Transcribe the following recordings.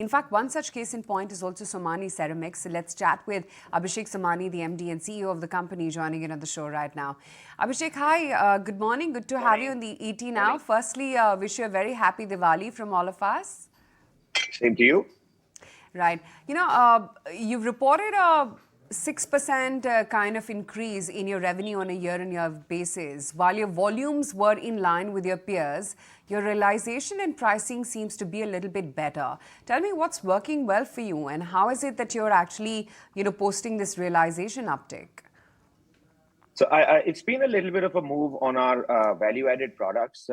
In fact, one such case in point is also Somany Ceramic. So let's chat with Abhishek Somany, the MD and CEO of the company, joining in on the show right now. Abhishek, hi. Good morning. Good to have you in the ET now. Firstly, wish you a very happy Diwali from all of us. Same to you. Right. You've reported a 6% kind of increase in your revenue on a year-on-year basis. While your volumes were in line with your peers, your realization and pricing seems to be a little bit better. Tell me what's working well for you and how is it that you're actually, posting this realization uptick? So it's been a little bit of a move on our value-added products.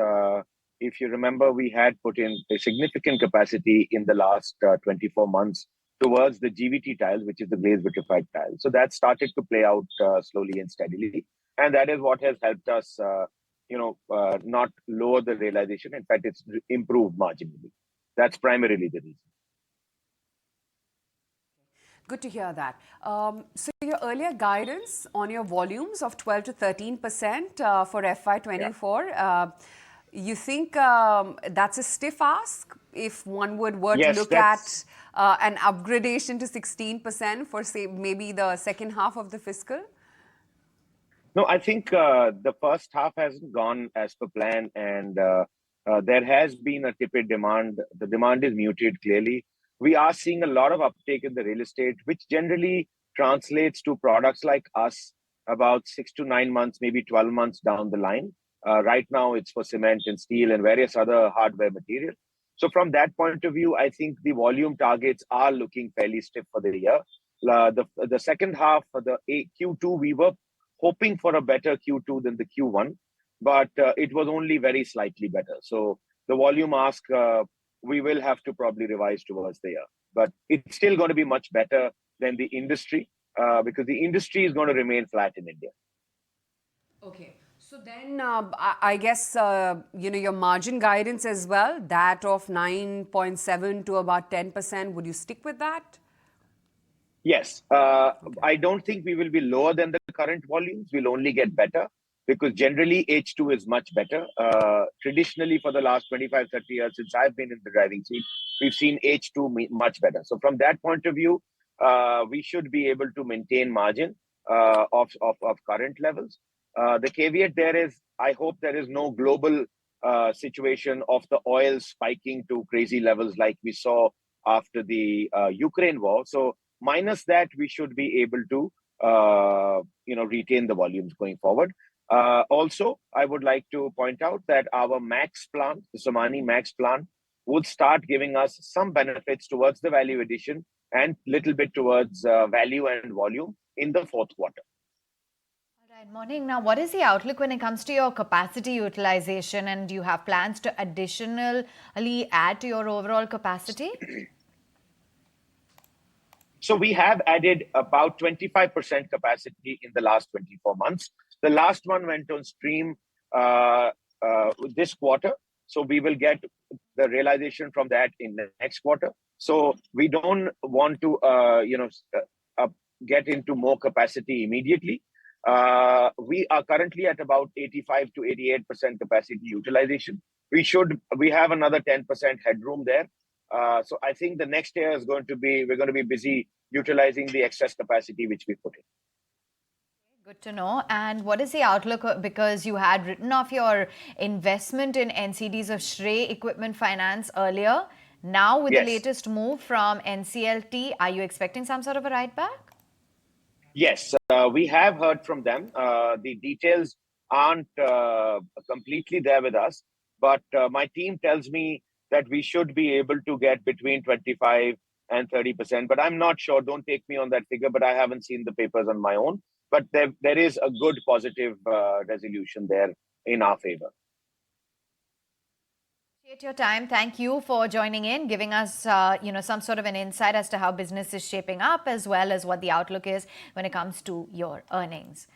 If you remember, we had put in a significant capacity in the last 24 months towards the GVT tiles, which is the glazed vitrified tiles. So that started to play out slowly and steadily. And that is what has helped us, not lower the realization. In fact, it's improved marginally. That's primarily the reason. Good to hear that. So your earlier guidance on your volumes of 12 to 13% for FY24, you think that's a stiff ask if one were to look at an upgradation to 16% for, say, maybe the second half of the fiscal? No, I think the first half hasn't gone as per plan, and there has been a tepid demand. The demand is muted, clearly. We are seeing a lot of uptake in the real estate, which generally translates to products like us about 6 to 9 months, maybe 12 months down the line. Right now, it's for cement and steel and various other hardware material. So from that point of view, I think the volume targets are looking fairly stiff for the year. The second half, for the Q2, we were hoping for a better Q2 than the Q1, but it was only very slightly better. So the volume ask, we will have to probably revise towards the year. But it's still going to be much better than the industry because the industry is going to remain flat in India. Okay. So then I guess, your margin guidance as well, that of 9.7 to about 10%, would you stick with that? Yes. I don't think we will be lower than the current volumes. We'll only get better because generally H2 is much better. Traditionally, for the last 25, 30 years, since I've been in the driving seat, we've seen H2 much better. So from that point of view, we should be able to maintain margin of current levels. The caveat there is, I hope there is no global situation of the oil spiking to crazy levels like we saw after the Ukraine war. So minus that, we should be able to, retain the volumes going forward. Also, I would like to point out that our Max plant, the Somani Max plant, would start giving us some benefits towards the value addition and little bit towards value and volume in the fourth quarter. Right, morning. Now, what is the outlook when it comes to your capacity utilization, and do you have plans to additionally add to your overall capacity? So we have added about 25% capacity in the last 24 months. The last one went on stream this quarter. So we will get the realization from that in the next quarter. So we don't want to, get into more capacity immediately. We are currently at about 85 to 88% capacity utilization. We have another 10% headroom there. So I think the next year is we're going to be busy utilizing the excess capacity which we put in. Good to know. And what is the outlook? Because you had written off your investment in NCDs of Shrey Equipment Finance earlier. Now, with the latest move from NCLT, are you expecting some sort of a write back? Yes, we have heard from them. The details aren't completely there with us, but my team tells me that we should be able to get between 25 and 30%. But I'm not sure. Don't take me on that figure, but I haven't seen the papers on my own. But there is a good positive resolution there in our favor. Appreciate your time. Thank you for joining in, giving us some sort of an insight as to how business is shaping up, as well as what the outlook is when it comes to your earnings.